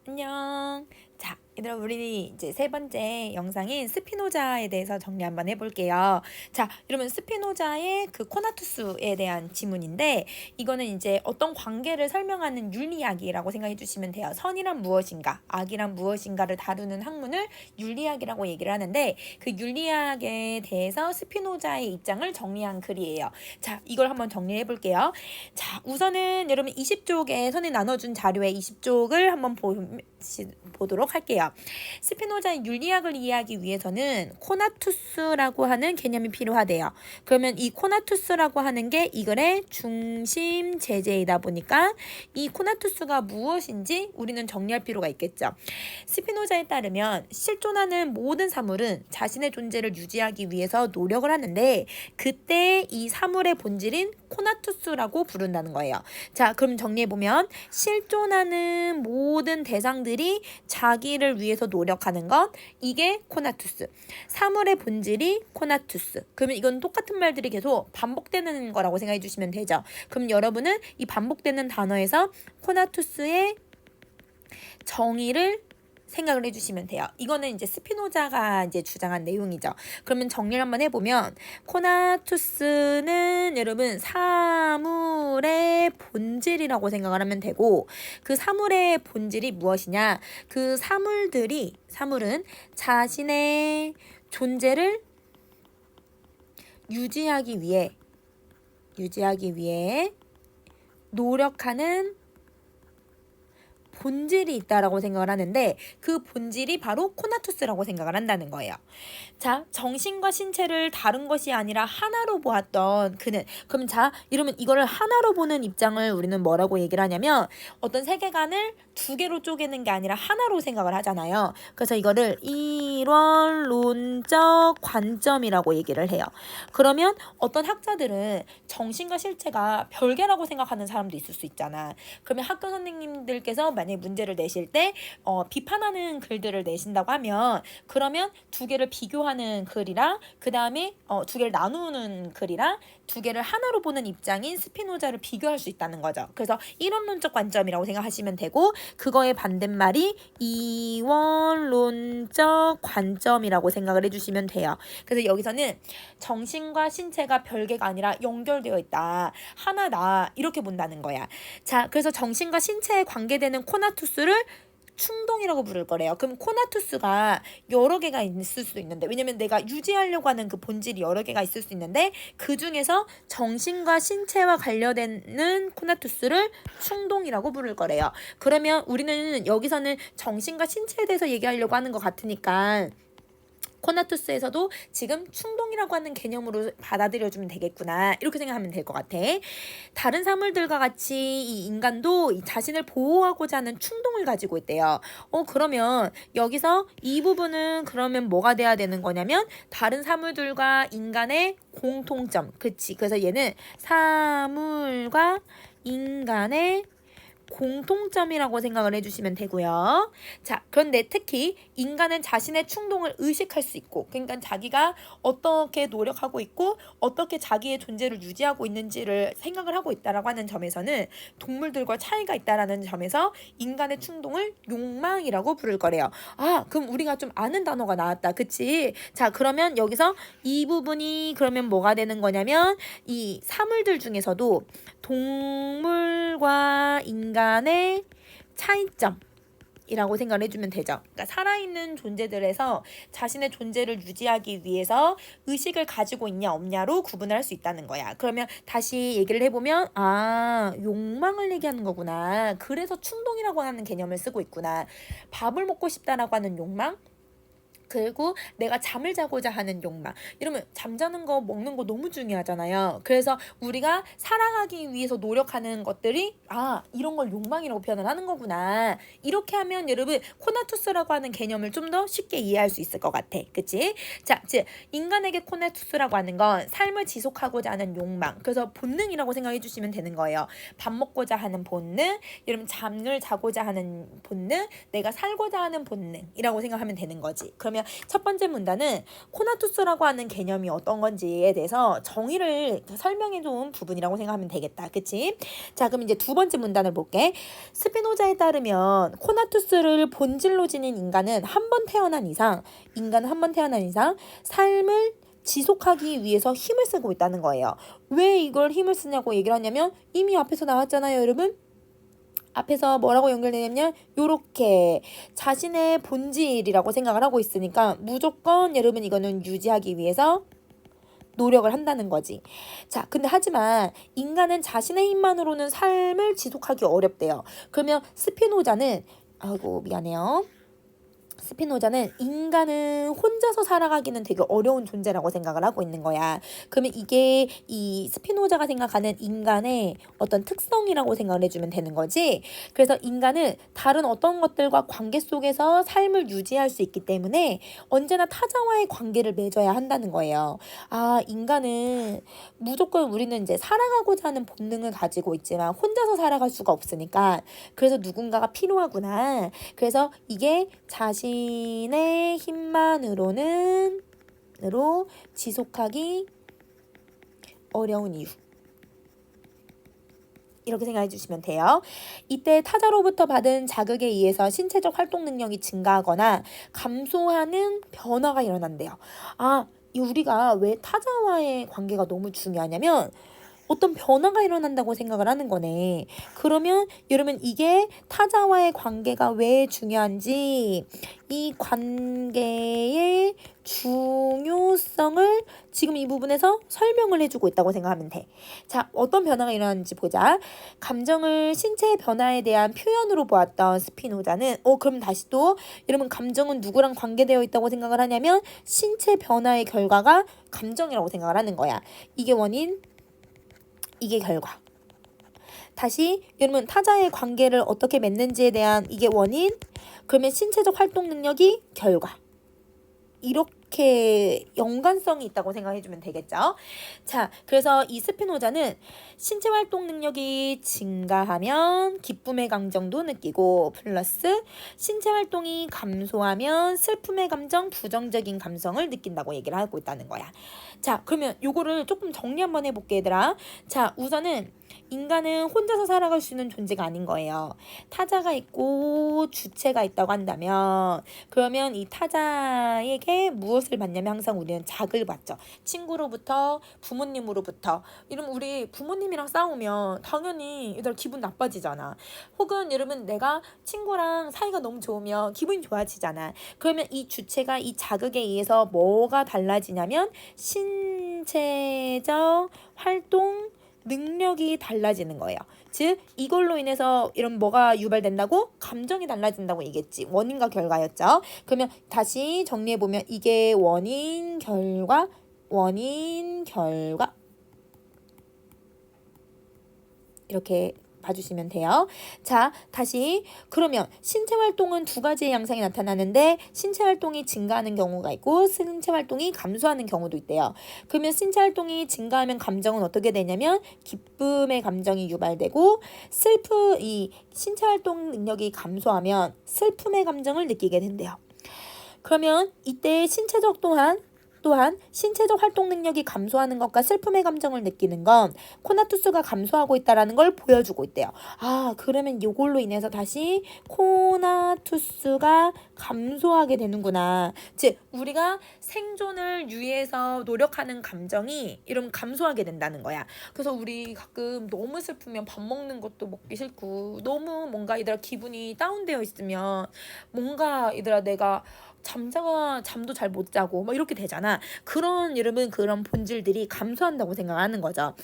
안녕. 자, 얘들아, 우리 이제 세 번째 영상인 스피노자에 대해서 정리 한번 해볼게요. 자, 이러면 스피노자의 그 코나투스에 대한 지문인데, 이거는 이제 어떤 관계를 설명하는 윤리학이라고 생각해 주시면 돼요. 선이란 무엇인가, 악이란 무엇인가를 다루는 학문을 윤리학이라고 얘기를 하는데, 그 윤리학에 대해서 스피노자의 입장을 정리한 글이에요. 자, 이걸 한번 정리해 볼게요. 자, 우선은 여러분 20쪽에 선이 나눠준 자료의 20쪽을 한번 보도록 할게요. 스피노자의 윤리학을 이해하기 위해서는 코나투스라고 하는 개념이 필요하대요. 그러면 이 코나투스라고 하는 게 이 글의 중심 제재이다 보니까 이 코나투스가 무엇인지 우리는 정리할 필요가 있겠죠. 스피노자에 따르면 실존하는 모든 사물은 자신의 존재를 유지하기 위해서 노력을 하는데 그때 이 사물의 본질인 코나투스라고 부른다는 거예요. 자, 그럼 정리해보면 실존하는 모든 대상들이 자기를 위해서 노력하는 것, 이게 코나투스. 사물의 본질이 코나투스. 그러면 이건 똑같은 말들이 계속 반복되는 거라고 생각해 주시면 되죠. 그럼 여러분은 이 반복되는 단어에서 코나투스의 정의를 생각을 해주시면 돼요. 이거는 이제 스피노자가 이제 주장한 내용이죠. 그러면 정리를 한번 해보면 코나투스는 여러분 사물의 본질이라고 생각을 하면 되고 그 사물의 본질이 무엇이냐? 그 사물은 자신의 존재를 유지하기 위해 노력하는 본질이 있다라고 생각을 하는데 그 본질이 바로 코나투스라고 생각을 한다는 거예요. 자, 정신과 신체를 다른 것이 아니라 하나로 보았던 그는, 그럼 자, 이러면 이거를 하나로 보는 입장을 우리는 뭐라고 얘기를 하냐면 어떤 세계관을 두 개로 쪼개는 게 아니라 하나로 생각을 하잖아요. 그래서 이거를 일원론적 관점이라고 얘기를 해요. 그러면 어떤 학자들은 정신과 실체가 별개라고 생각하는 사람도 있을 수 있잖아. 그러면 학교 선생님들께서 만약에 문제를 내실 때 비판하는 글들을 내신다고 하면 그러면 두 개를 비교하는 글이랑 그 다음에 두 개를 나누는 글이랑 두 개를 하나로 보는 입장인 스피노자를 비교할 수 있다는 거죠. 그래서 이원론적 관점이라고 생각하시면 되고 그거의 반대말이 이원론적 관점이라고 생각을 해주시면 돼요. 그래서 여기서는 정신과 신체가 별개가 아니라 연결되어 있다. 하나다. 이렇게 본다는 거야. 자, 그래서 정신과 신체에 관계되는 코나투스를 충동이라고 부를 거래요. 그럼 코나투스가 여러 개가 있을 수도 있는데 왜냐면 내가 유지하려고 하는 그 본질이 여러 개가 있을 수 있는데 그 중에서 정신과 신체와 관련되는 코나투스를 충동이라고 부를 거래요. 그러면 우리는 여기서는 정신과 신체에 대해서 얘기하려고 하는 것 같으니까 코나투스에서도 지금 충동이라고 하는 개념으로 받아들여주면 되겠구나 이렇게 생각하면 될 것 같아. 다른 사물들과 같이 이 인간도 이 자신을 보호하고자 하는 충동을 가지고 있대요. 그러면 여기서 이 부분은 그러면 뭐가 돼야 되는 거냐면 다른 사물들과 인간의 공통점. 그치? 그래서 얘는 사물과 인간의 공통점이라고 생각을 해주시면 되고요. 자, 그런데 특히 인간은 자신의 충동을 의식할 수 있고 그러니까 자기가 어떻게 노력하고 있고 어떻게 자기의 존재를 유지하고 있는지를 생각을 하고 있다라고 하는 점에서는 동물들과 차이가 있다라는 점에서 인간의 충동을 욕망이라고 부를 거래요. 아, 그럼 우리가 좀 아는 단어가 나왔다. 그치? 자, 그러면 여기서 이 부분이 그러면 뭐가 되는 거냐면 이 사물들 중에서도 동물과 인간의 차이점이라고 생각을 해주면 되죠. 그러니까 살아있는 존재들에서 자신의 존재를 유지하기 위해서 의식을 가지고 있냐 없냐로 구분을 할 수 있다는 거야. 그러면 다시 얘기를 해보면 욕망을 얘기하는 거구나. 그래서 충동이라고 하는 개념을 쓰고 있구나. 밥을 먹고 싶다라고 하는 욕망, 그리고 내가 잠을 자고자 하는 욕망. 이러면 잠자는 거 먹는 거 너무 중요하잖아요. 그래서 우리가 살아가기 위해서 노력하는 것들이 이런 걸 욕망이라고 표현을 하는 거구나. 이렇게 하면 여러분 코나투스라고 하는 개념을 좀 더 쉽게 이해할 수 있을 것 같아. 그치? 자, 즉 인간에게 코나투스라고 하는 건 삶을 지속하고자 하는 욕망. 그래서 본능이라고 생각해 주시면 되는 거예요. 밥 먹고자 하는 본능, 여러분 잠을 자고자 하는 본능, 내가 살고자 하는 본능이라고 생각하면 되는 거지. 그러면 그러면 첫 번째 문단은 코나투스라고 하는 개념이 어떤 건지에 대해서 정의를 설명해 준 부분이라고 생각하면 되겠다. 그치? 자, 그럼 이제 두 번째 문단을 볼게. 스피노자에 따르면 코나투스를 본질로 지닌 인간은 한 번 태어난 이상 삶을 지속하기 위해서 힘을 쓰고 있다는 거예요. 왜 이걸 힘을 쓰냐고 얘기를 하냐면 이미 앞에서 나왔잖아요, 여러분. 앞에서 뭐라고 연결되냐면 요렇게 자신의 본질이라고 생각을 하고 있으니까 무조건 여러분 이거는 유지하기 위해서 노력을 한다는 거지. 자, 근데 하지만 인간은 자신의 힘만으로는 삶을 지속하기 어렵대요. 그러면 스피노자는 스피노자는 인간은 혼자서 살아가기는 되게 어려운 존재라고 생각을 하고 있는 거야. 그러면 이게 이 스피노자가 생각하는 인간의 어떤 특성이라고 생각을 해주면 되는 거지. 그래서 인간은 다른 어떤 것들과 관계 속에서 삶을 유지할 수 있기 때문에 언제나 타자와의 관계를 맺어야 한다는 거예요. 아, 인간은 무조건 우리는 이제 살아가고자 하는 본능을 가지고 있지만 혼자서 살아갈 수가 없으니까 그래서 누군가가 필요하구나. 그래서 이게 자신의 힘만으로 지속하기 어려운 이유. 이렇게 생각해 주시면 돼요. 이때 타자로부터 받은 자극에 의해서 신체적 활동 능력이 증가하거나 감소하는 변화가 일어난대요. 아, 우리가 왜 타자와의 관계가 너무 중요하냐면 어떤 변화가 일어난다고 생각을 하는 거네. 그러면 여러분 이게 타자와의 관계가 왜 중요한지 이 관계의 중요성을 지금 이 부분에서 설명을 해주고 있다고 생각하면 돼. 자, 어떤 변화가 일어나는지 보자. 감정을 신체의 변화에 대한 표현으로 보았던 스피노자는 그럼 다시 또 여러분 감정은 누구랑 관계되어 있다고 생각을 하냐면 신체 변화의 결과가 감정이라고 생각을 하는 거야. 이게 원인, 이게 결과. 다시 여러분 타자의 관계를 어떻게 맺는지에 대한 이게 원인, 그러면 신체적 활동 능력이 결과. 이렇게 연관성이 있다고 생각해주면 되겠죠. 자, 그래서 이 스피노자는 신체 활동 능력이 증가하면 기쁨의 감정도 느끼고 플러스 신체 활동이 감소하면 슬픔의 감정, 부정적인 감성을 느낀다고 얘기를 하고 있다는 거야. 자, 그러면 요거를 조금 정리 한번 해볼게, 얘들아. 자, 우선은 인간은 혼자서 살아갈 수 있는 존재가 아닌 거예요. 타자가 있고 주체가 있다고 한다면 그러면 이 타자에게 무엇을 받냐면 항상 우리는 자극을 받죠. 친구로부터, 부모님으로부터. 이러면 우리 부모님이랑 싸우면 당연히 얘들 기분 나빠지잖아. 혹은 여러분 내가 친구랑 사이가 너무 좋으면 기분이 좋아지잖아. 그러면 이 주체가 이 자극에 의해서 뭐가 달라지냐면 신체적 활동 능력이 달라지는 거예요. 즉 이걸로 인해서 이런 뭐가 유발된다고? 감정이 달라진다고 얘기했지. 원인과 결과였죠. 그러면 다시 정리해보면 이게 원인, 결과 이렇게 봐주시면 돼요. 자, 다시 그러면 신체 활동은 두 가지의 양상이 나타나는데 신체 활동이 증가하는 경우가 있고 신체 활동이 감소하는 경우도 있대요. 그러면 신체 활동이 증가하면 감정은 어떻게 되냐면 기쁨의 감정이 유발되고 이 신체 활동 능력이 감소하면 슬픔의 감정을 느끼게 된대요. 그러면 이때 또한 신체적 활동 능력이 감소하는 것과 슬픔의 감정을 느끼는 건 코나투스가 감소하고 있다는 걸 보여주고 있대요. 아, 그러면 이걸로 인해서 다시 코나투스가 감소하게 되는구나. 즉 우리가 생존을 위해서 노력하는 감정이 이러면 감소하게 된다는 거야. 그래서 우리 가끔 너무 슬프면 밥 먹는 것도 먹기 싫고 너무 뭔가 얘들아 기분이 다운되어 있으면 뭔가 얘들아 내가 잠도 잘 못 자고 막 이렇게 되잖아. 그런 여러분 그런 본질들이 감소한다고 생각하는 거죠.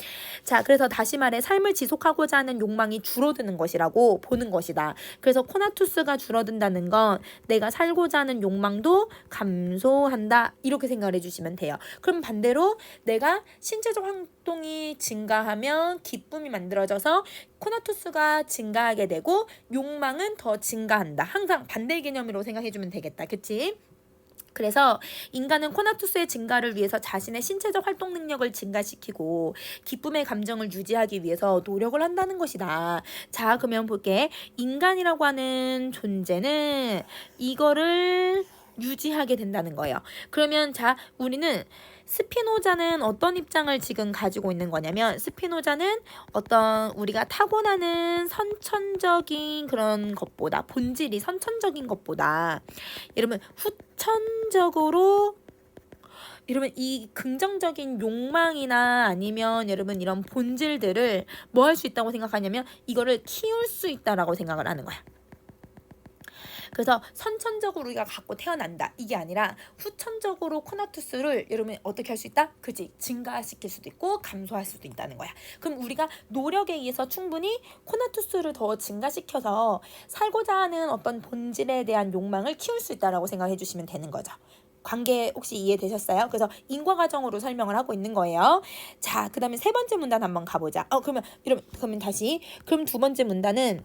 자, 그래서 다시 말해 삶을 지속하고자 하는 욕망이 줄어드는 것이라고 보는 것이다. 그래서 코나투스가 줄어든다는 건 내가 살고자 하는 욕망도 감소한다. 이렇게 생각을 해주시면 돼요. 그럼 반대로 내가 신체적 활동이 증가하면 기쁨이 만들어져서 코나투스가 증가하게 되고 욕망은 더 증가한다. 항상 반대 개념으로 생각해주면 되겠다. 그치? 그래서 인간은 코나투스의 증가를 위해서 자신의 신체적 활동 능력을 증가시키고 기쁨의 감정을 유지하기 위해서 노력을 한다는 것이다. 자, 그러면 볼게. 인간이라고 하는 존재는 이거를 유지하게 된다는 거예요. 그러면 자, 우리는 스피노자는 어떤 입장을 지금 가지고 있는 거냐면, 스피노자는 어떤 우리가 타고나는 선천적인 그런 것보다, 본질이 선천적인 것보다 여러분 후천적으로 여러분 이 긍정적인 욕망이나 아니면 여러분 이런 본질들을 뭐 할 수 있다고 생각하냐면, 이거를 키울 수 있다라고 생각을 하는 거야. 그래서 선천적으로 우리가 갖고 태어난다, 이게 아니라 후천적으로 코나투스를 여러분 어떻게 할 수 있다? 그지, 증가시킬 수도 있고 감소할 수도 있다는 거야. 그럼 우리가 노력에 의해서 충분히 코나투스를 더 증가시켜서 살고자 하는 어떤 본질에 대한 욕망을 키울 수 있다라고 생각해 주시면 되는 거죠. 관계 혹시 이해되셨어요? 그래서 인과과정으로 설명을 하고 있는 거예요. 자, 그 다음에 세 번째 문단 한번 가보자. 그러면 다시. 그럼 두 번째 문단은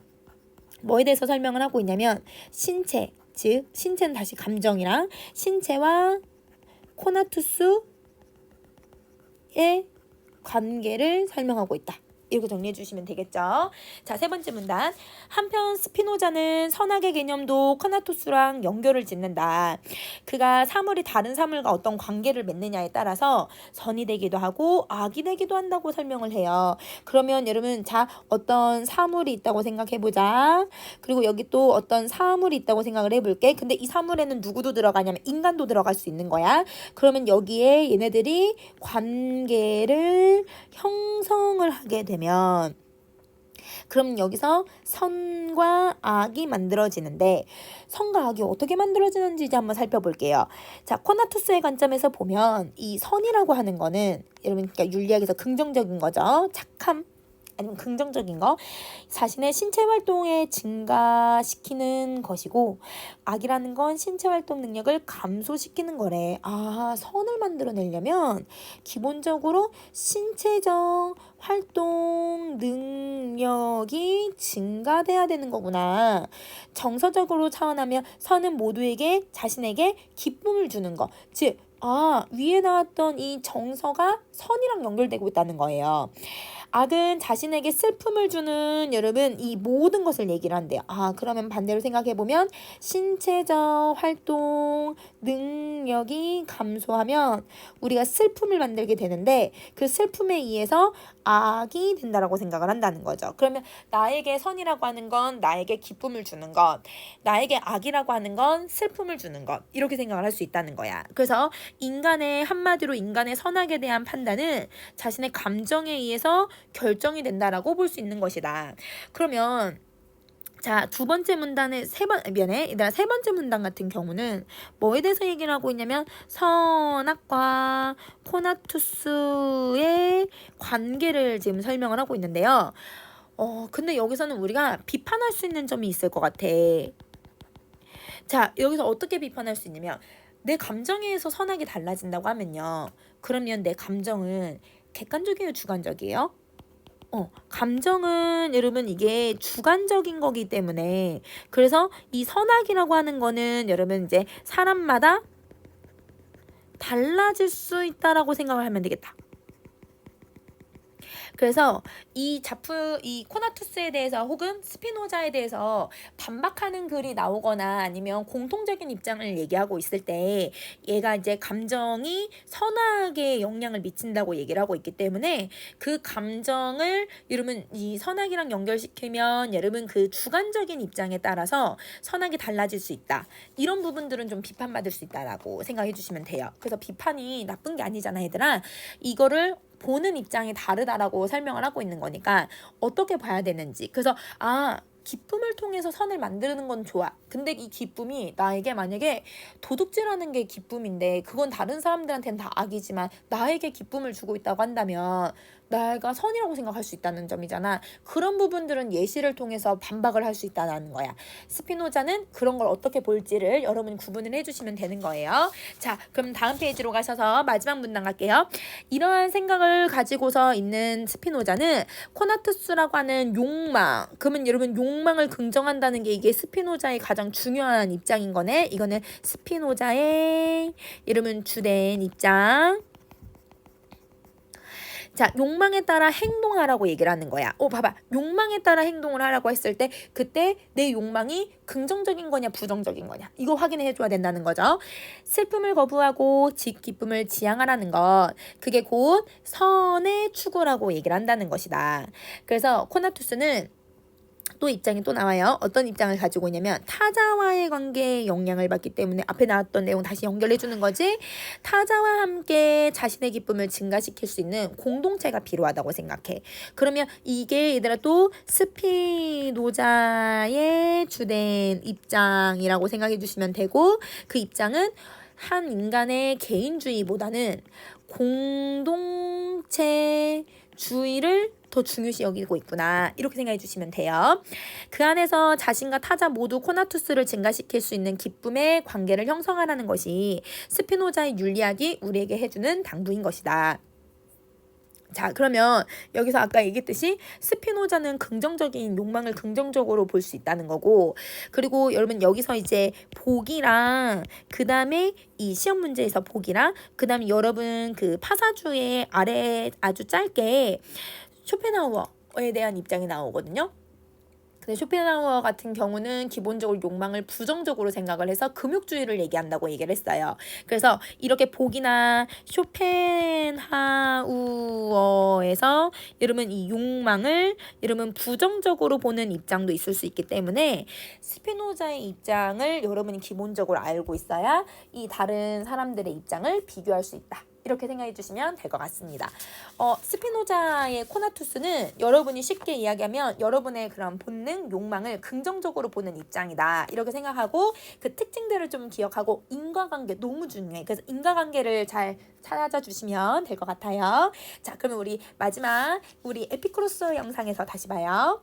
뭐에 대해서 설명을 하고 있냐면, 신체, 즉 신체는 다시 감정이랑 신체와 코나투스의 관계를 설명하고 있다. 이렇게 정리해 주시면 되겠죠. 자, 세 번째 문단. 한편 스피노자는 선악의 개념도 코나투스랑 연결을 짓는다. 그가 사물이 다른 사물과 어떤 관계를 맺느냐에 따라서 선이 되기도 하고 악이 되기도 한다고 설명을 해요. 그러면 여러분, 자, 어떤 사물이 있다고 생각해 보자. 그리고 여기 또 어떤 사물이 있다고 생각을 해볼게. 근데 이 사물에는 누구도 들어가냐면 인간도 들어갈 수 있는 거야. 그러면 여기에 얘네들이 관계를 형성을 하게 되면, 그럼 여기서 선과 악이 만들어지는데, 선과 악이 어떻게 만들어지는지 이제 한번 살펴볼게요. 자, 코나투스의 관점에서 보면 이 선이라고 하는 거는 여러분, 그러니까 윤리학에서 긍정적인 거죠. 착함 아니면 긍정적인 거, 자신의 신체 활동에 증가시키는 것이고, 악이라는 건 신체 활동 능력을 감소시키는 거래. 아, 선을 만들어내려면 기본적으로 신체적 활동 능력이 증가돼야 되는 거구나. 정서적으로 차원하면 선은 모두에게, 자신에게 기쁨을 주는 거. 즉, 위에 나왔던 이 정서가 선이랑 연결되고 있다는 거예요. 악은 자신에게 슬픔을 주는 여러분 이 모든 것을 얘기를 한대요. 그러면 반대로 생각해보면, 신체적 활동 능력이 감소하면 우리가 슬픔을 만들게 되는데, 그 슬픔에 의해서 악이 된다라고 생각을 한다는 거죠. 그러면 나에게 선이라고 하는 건 나에게 기쁨을 주는 것, 나에게 악이라고 하는 건 슬픔을 주는 것, 이렇게 생각을 할 수 있다는 거야. 그래서 한마디로 인간의 선악에 대한 판단은 자신의 감정에 의해서 결정이 된다라고 볼 수 있는 것이다. 그러면 자, 세 번째 문단 같은 경우는 뭐에 대해서 얘기를 하고 있냐면, 선악과 코나투스의 관계를 지금 설명을 하고 있는데요. 근데 여기서는 우리가 비판할 수 있는 점이 있을 것 같아. 자, 여기서 어떻게 비판할 수 있냐면, 내 감정에 의해서 선악이 달라진다고 하면요, 그러면 내 감정은 객관적이에요, 주관적이에요? 감정은 여러분 이게 주관적인 거기 때문에, 그래서 이 선악이라고 하는 거는 여러분 이제 사람마다 달라질 수 있다라고 생각을 하면 되겠다. 그래서 이 코나투스에 대해서 혹은 스피노자에 대해서 반박하는 글이 나오거나 아니면 공통적인 입장을 얘기하고 있을 때, 얘가 이제 감정이 선악에 영향을 미친다고 얘기를 하고 있기 때문에, 그 감정을 여러분 이 선악이랑 연결시키면 여러분 그 주관적인 입장에 따라서 선악이 달라질 수 있다. 이런 부분들은 좀 비판받을 수 있다라고 생각해 주시면 돼요. 그래서 비판이 나쁜 게 아니잖아, 얘들아. 이거를 보는 입장이 다르다라고 설명을 하고 있는 거니까 어떻게 봐야 되는지. 그래서 기쁨을 통해서 선을 만드는 건 좋아. 근데 이 기쁨이 나에게 만약에 도둑질하는 게 기쁨인데, 그건 다른 사람들한테는 다 악이지만 나에게 기쁨을 주고 있다고 한다면 내가 선이라고 생각할 수 있다는 점이잖아. 그런 부분들은 예시를 통해서 반박을 할 수 있다는 거야. 스피노자는 그런 걸 어떻게 볼지를 여러분이 구분을 해주시면 되는 거예요. 자, 그럼 다음 페이지로 가셔서 마지막 문단 갈게요. 이러한 생각을 가지고서 있는 스피노자는 코나투스라고 하는 욕망, 그러면 여러분 욕망을 긍정한다는 게 이게 스피노자의 가장 중요한 입장인 거네. 이거는 스피노자의 여러분 주된 입장. 자, 욕망에 따라 행동하라고 얘기를 하는 거야. 봐봐. 욕망에 따라 행동을 하라고 했을 때 그때 내 욕망이 긍정적인 거냐 부정적인 거냐 이거 확인해 줘야 된다는 거죠. 슬픔을 거부하고 기쁨을 지향하라는 것. 그게 곧 선의 추구라고 얘기를 한다는 것이다. 그래서 코나투스는 또 입장이 또 나와요. 어떤 입장을 가지고 있냐면 타자와의 관계에 영향을 받기 때문에 앞에 나왔던 내용 다시 연결해 주는 거지. 타자와 함께 자신의 기쁨을 증가시킬 수 있는 공동체가 필요하다고 생각해. 그러면 이게 얘들아 또 스피노자의 주된 입장이라고 생각해 주시면 되고 그 입장은 한 인간의 개인주의보다는 공동체주의를 더 중요시 여기고 있구나 이렇게 생각해 주시면 돼요. 그 안에서 자신과 타자 모두 코나투스를 증가시킬 수 있는 기쁨의 관계를 형성하라는 것이 스피노자의 윤리학이 우리에게 해주는 당부인 것이다. 자, 그러면 여기서 아까 얘기했듯이 스피노자는 긍정적인 욕망을 긍정적으로 볼 수 있다는 거고, 그리고 여러분 여기서 이제 복이랑 그 다음에 이 시험 문제에서 복이랑 그 다음에 여러분 그 파사주의 아래 아주 짧게 쇼펜하우어에 대한 입장이 나오거든요. 근데 쇼펜하우어 같은 경우는 기본적으로 욕망을 부정적으로 생각을 해서 금욕주의를 얘기한다고 얘기를 했어요. 그래서 이렇게 복이나 쇼펜하우어에서 여러분 이 욕망을 여러분 부정적으로 보는 입장도 있을 수 있기 때문에 스피노자의 입장을 여러분이 기본적으로 알고 있어야 이 다른 사람들의 입장을 비교할 수 있다. 이렇게 생각해 주시면 될 것 같습니다. 스피노자의 코나투스는 여러분이 쉽게 이야기하면 여러분의 그런 본능, 욕망을 긍정적으로 보는 입장이다. 이렇게 생각하고 그 특징들을 좀 기억하고 인과관계 너무 중요해. 그래서 인과관계를 잘 찾아주시면 될 것 같아요. 자, 그러면 우리 마지막 우리 에피쿠로스 영상에서 다시 봐요.